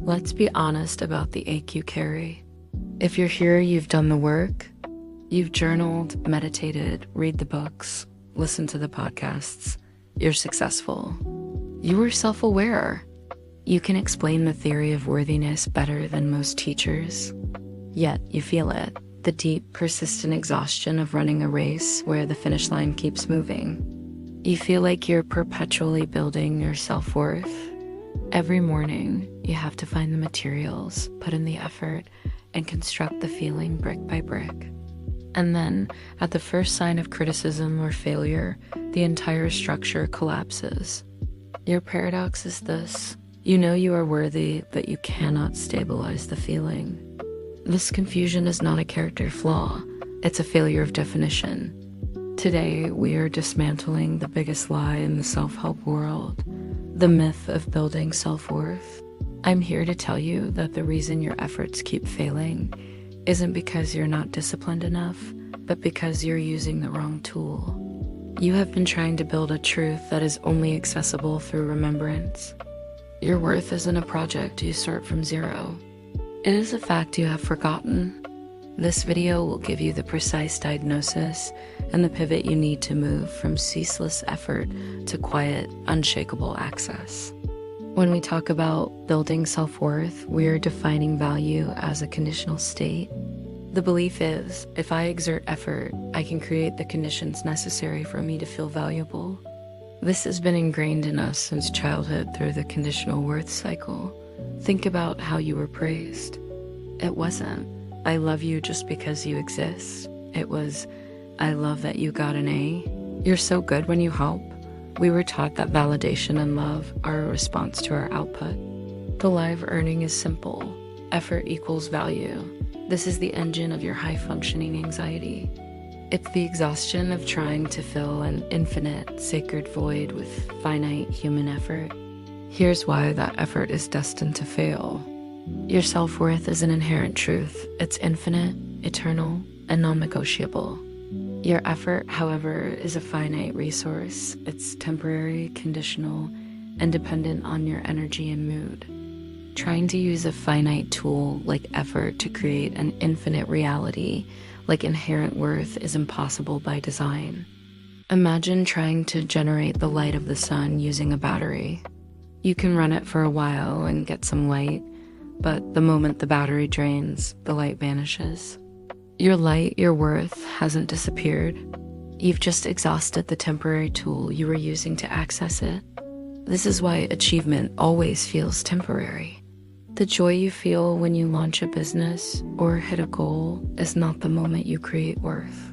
Let's be honest about the ache you carry. If you're here, you've done the work. You've journaled, meditated, read the books, listened to the podcasts. You're successful. You are self-aware. You can explain the theory of worthiness better than most teachers. Yet you feel it, the deep, persistent exhaustion of running a race where the finish line keeps moving. You feel like you're perpetually building your self-worth. Every morning, you have to find the materials, put in the effort, and construct the feeling brick by brick. And then, at the first sign of criticism or failure, the entire structure collapses. Your paradox is this: you know you are worthy, but you cannot stabilize the feeling. This confusion is not a character flaw, it's a failure of definition. Today, we are dismantling the biggest lie in the self-help world, the myth of building self-worth. I'm here to tell you that the reason your efforts keep failing isn't because you're not disciplined enough, but because you're using the wrong tool. You have been trying to build a truth that is only accessible through remembrance. Your worth isn't a project you start from zero. It is a fact you have forgotten. This video will give you the precise diagnosis and the pivot you need to move from ceaseless effort to quiet, unshakable access. When we talk about building self-worth, we are defining value as a conditional state. The belief is, if I exert effort, I can create the conditions necessary for me to feel valuable. This has been ingrained in us since childhood through the conditional worth cycle. Think about how you were praised. It wasn't, I love you just because you exist. It was, I love that you got an A. You're so good when you help. We were taught that validation and love are a response to our output. The lie of earning is simple. Effort equals value. This is the engine of your high-functioning anxiety. It's the exhaustion of trying to fill an infinite, sacred void with finite human effort. Here's why that effort is destined to fail. Your self-worth is an inherent truth. It's infinite, eternal, and non-negotiable. Your effort, however, is a finite resource. It's temporary, conditional, and dependent on your energy and mood. Trying to use a finite tool like effort to create an infinite reality, like inherent worth, is impossible by design. Imagine trying to generate the light of the sun using a battery. You can run it for a while and get some light, but the moment the battery drains, the light vanishes. Your light, your worth, hasn't disappeared. You've just exhausted the temporary tool you were using to access it. This is why achievement always feels temporary. The joy you feel when you launch a business or hit a goal is not the moment you create worth.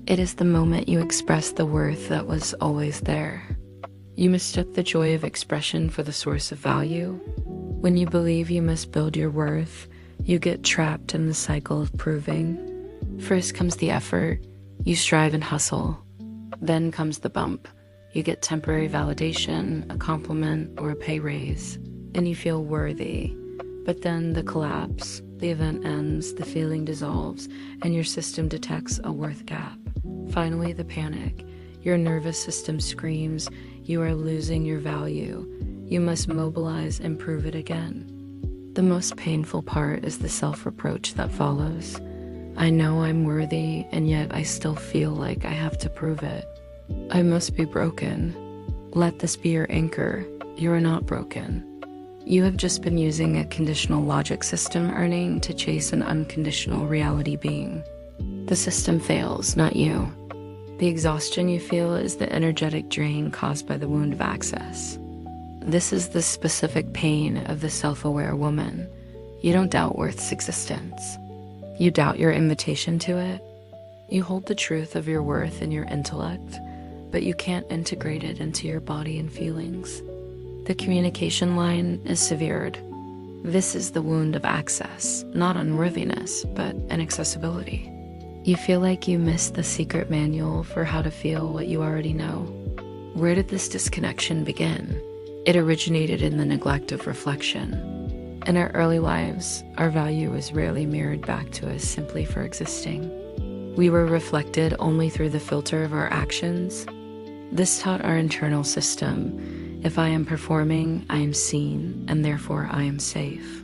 It is the moment you express the worth that was always there. You mistook the joy of expression for the source of value. When you believe you must build your worth, you get trapped in the cycle of proving. First comes the effort. You strive and hustle. Then comes the bump. You get temporary validation, a compliment, or a pay raise, and you feel worthy. But then the collapse, the event ends, the feeling dissolves, and your system detects a worth gap. Finally, the panic. Your nervous system screams, you are losing your value. You must mobilize and prove it again. The most painful part is the self-reproach that follows. I know I'm worthy, and yet I still feel like I have to prove it. I must be broken. Let this be your anchor. You are not broken. You have just been using a conditional logic system earning to chase an unconditional reality being. The system fails, not you. The exhaustion you feel is the energetic drain caused by the wound of access. This is the specific pain of the self-aware woman. You don't doubt worth's existence. You doubt your invitation to it. You hold the truth of your worth in your intellect, but you can't integrate it into your body and feelings. The communication line is severed. This is the wound of access, not unworthiness, but inaccessibility. You feel like you missed the secret manual for how to feel what you already know. Where did this disconnection begin? It originated in the neglect of reflection. In our early lives, our value was rarely mirrored back to us simply for existing. We were reflected only through the filter of our actions. This taught our internal system, if I am performing, I am seen, and therefore I am safe.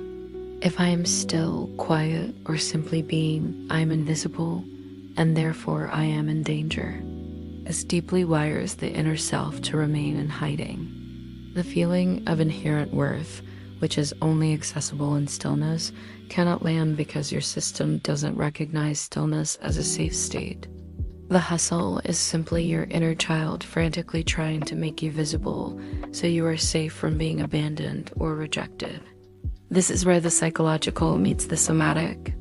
If I am still, quiet, or simply being, I am invisible, and therefore I am in danger. This deeply wires the inner self to remain in hiding. The feeling of inherent worth, which is only accessible in stillness, cannot land because your system doesn't recognize stillness as a safe state. The hustle is simply your inner child frantically trying to make you visible so you are safe from being abandoned or rejected. This is where the psychological meets the somatic.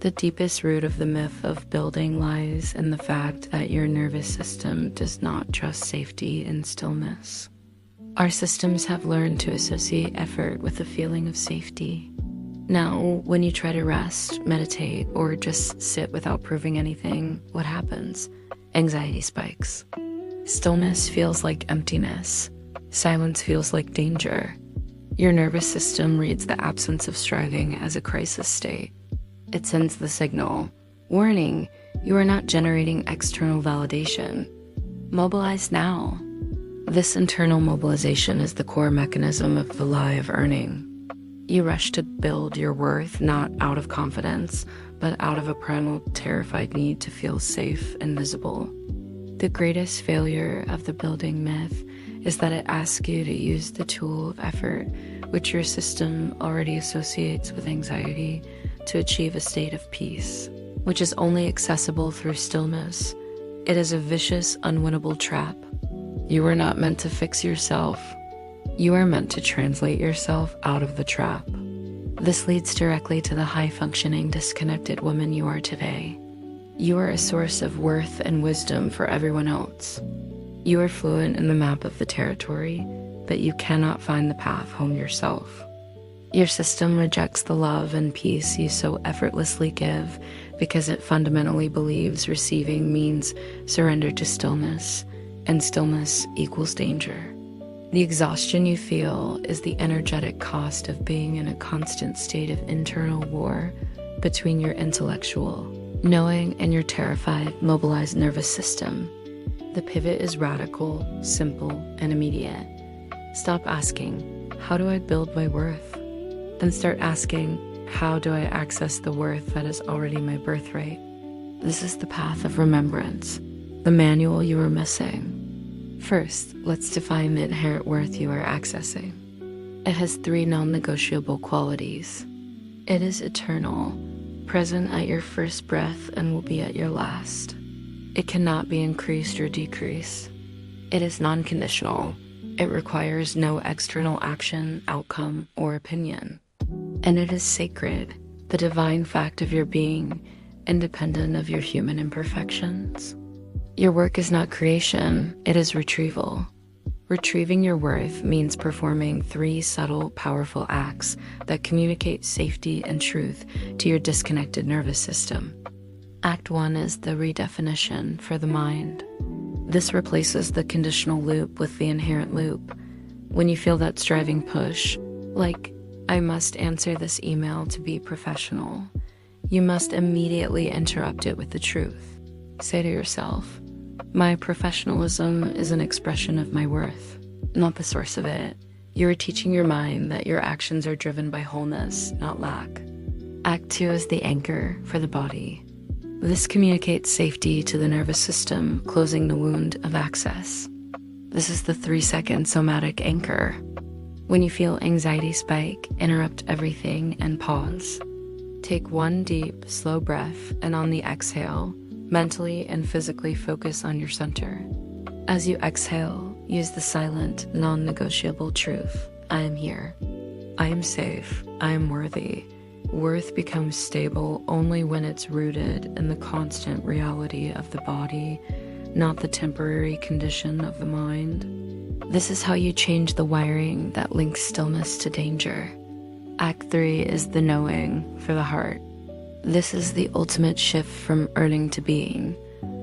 The deepest root of the myth of building lies in the fact that your nervous system does not trust safety and stillness. Our systems have learned to associate effort with a feeling of safety. Now, when you try to rest, meditate, or just sit without proving anything, what happens? Anxiety spikes. Stillness feels like emptiness. Silence feels like danger. Your nervous system reads the absence of striving as a crisis state. It sends the signal, warning, you are not generating external validation. Mobilize now. This internal mobilization is the core mechanism of the lie of earning. You rush to build your worth not out of confidence, but out of a primal, terrified need to feel safe and visible. The greatest failure of the building myth is that it asks you to use the tool of effort, which your system already associates with anxiety, to achieve a state of peace, which is only accessible through stillness. It is a vicious, unwinnable trap. You are not meant to fix yourself. You are meant to translate yourself out of the trap. This leads directly to the high-functioning, disconnected woman you are today. You are a source of worth and wisdom for everyone else. You are fluent in the map of the territory, but you cannot find the path home yourself. Your system rejects the love and peace you so effortlessly give because it fundamentally believes receiving means surrender to stillness, and stillness equals danger. The exhaustion you feel is the energetic cost of being in a constant state of internal war between your intellectual, knowing, and your terrified, mobilized nervous system. The pivot is radical, simple, and immediate. Stop asking, how do I build my worth? And start asking, how do I access the worth that is already my birthright? This is the path of remembrance, the manual you are missing. First, let's define the inherent worth you are accessing. It has 3 non-negotiable qualities. It is eternal, present at your first breath and will be at your last. It cannot be increased or decreased. It is non-conditional. It requires no external action, outcome, or opinion. And it is sacred, the divine fact of your being, independent of your human imperfections. Your work is not creation, it is retrieval. Retrieving your worth means performing 3 subtle, powerful acts that communicate safety and truth to your disconnected nervous system. Act 1 is the redefinition for the mind. This replaces the conditional loop with the inherent loop. When you feel that striving push, like, I must answer this email to be professional, you must immediately interrupt it with the truth. Say to yourself, my professionalism is an expression of my worth, not the source of it. You are teaching your mind that your actions are driven by wholeness, not lack. Act 2 is the anchor for the body. This communicates safety to the nervous system, closing the wound of access. This is the 3-second somatic anchor. When you feel anxiety spike, interrupt everything and pause. Take 1 deep, slow breath, and on the exhale, mentally and physically focus on your center. As you exhale, use the silent, non-negotiable truth. I am here. I am safe. I am worthy. Worth becomes stable only when it's rooted in the constant reality of the body, not the temporary condition of the mind. This is how you change the wiring that links stillness to danger. Act 3 is the knowing for the heart. This is the ultimate shift from earning to being.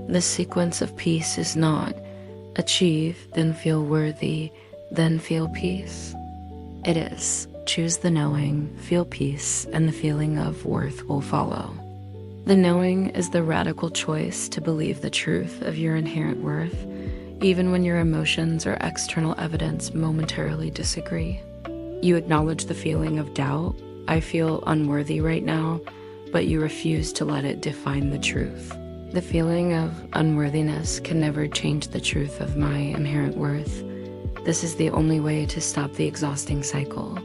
This sequence of peace is not achieve, then feel worthy, then feel peace. It is choose the knowing, feel peace, and the feeling of worth will follow. The knowing is the radical choice to believe the truth of your inherent worth, even when your emotions or external evidence momentarily disagree. You acknowledge the feeling of doubt. I feel unworthy right now, but you refuse to let it define the truth. The feeling of unworthiness can never change the truth of my inherent worth. This is the only way to stop the exhausting cycle.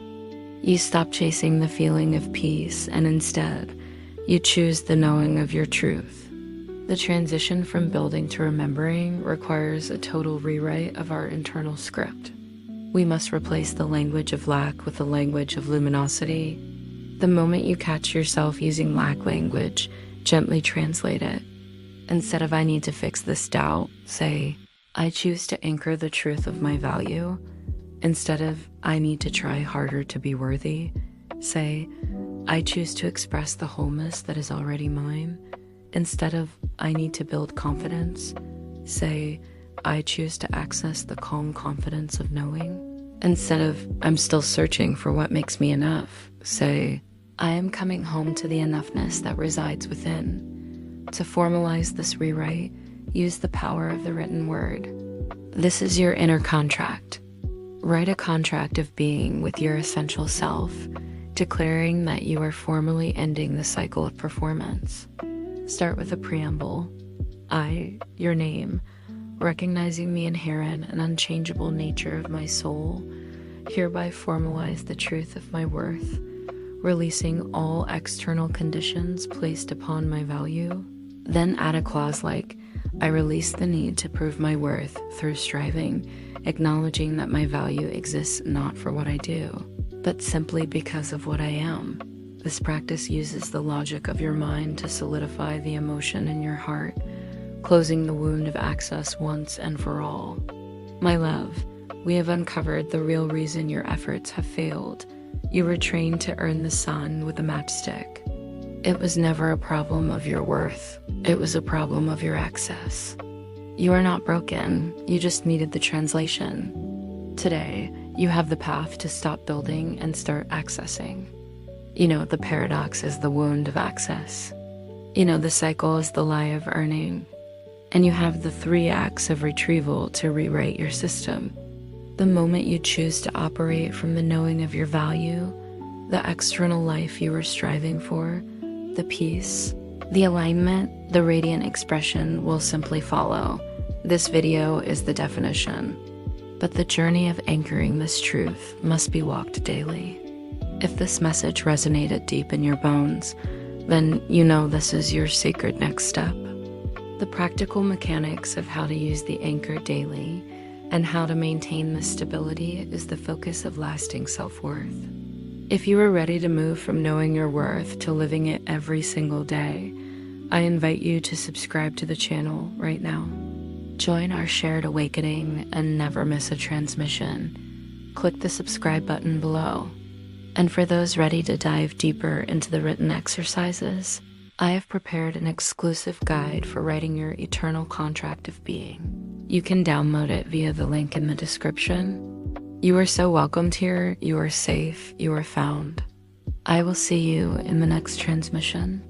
You stop chasing the feeling of peace, and instead, you choose the knowing of your truth. The transition from building to remembering requires a total rewrite of our internal script. We must replace the language of lack with the language of luminosity. The moment you catch yourself using lack language, gently translate it. Instead of "I need to fix this doubt," say, "I choose to anchor the truth of my value." Instead of "I need to try harder to be worthy," say, "I choose to express the wholeness that is already mine." Instead of "I need to build confidence," say, "I choose to access the calm confidence of knowing." Instead of "I'm still searching for what makes me enough," say, "I am coming home to the enoughness that resides within." To formalize this rewrite, use the power of the written word. This is your inner contract. Write a contract of being with your essential self, declaring that you are formally ending the cycle of performance. Start with a preamble. I, your name, recognizing the inherent and unchangeable nature of my soul, hereby formalize the truth of my worth, releasing all external conditions placed upon my value. Then add a clause like, I release the need to prove my worth through striving, acknowledging that my value exists not for what I do, but simply because of what I am. This practice uses the logic of your mind to solidify the emotion in your heart, closing the wound of access once and for all. My love, we have uncovered the real reason your efforts have failed. You were trained to earn the sun with a matchstick. It was never a problem of your worth. It was a problem of your access. You are not broken. You just needed the translation. Today, you have the path to stop building and start accessing. You know, the paradox is the wound of access. You know, the cycle is the lie of earning. And you have the 3 acts of retrieval to rewrite your system. The moment you choose to operate from the knowing of your value, the external life you were striving for, the peace, the alignment, the radiant expression will simply follow. This video is the definition, but the journey of anchoring this truth must be walked daily. If this message resonated deep in your bones, then you know this is your sacred next step. The practical mechanics of how to use the anchor daily and how to maintain this stability is the focus of lasting self-worth. If you are ready to move from knowing your worth to living it every single day, I invite you to subscribe to the channel right now. Join our shared awakening and never miss a transmission. Click the subscribe button below. And for those ready to dive deeper into the written exercises, I have prepared an exclusive guide for writing your eternal contract of being. You can download it via the link in the description. You are so welcomed here. You are safe. You are found. I will see you in the next transmission.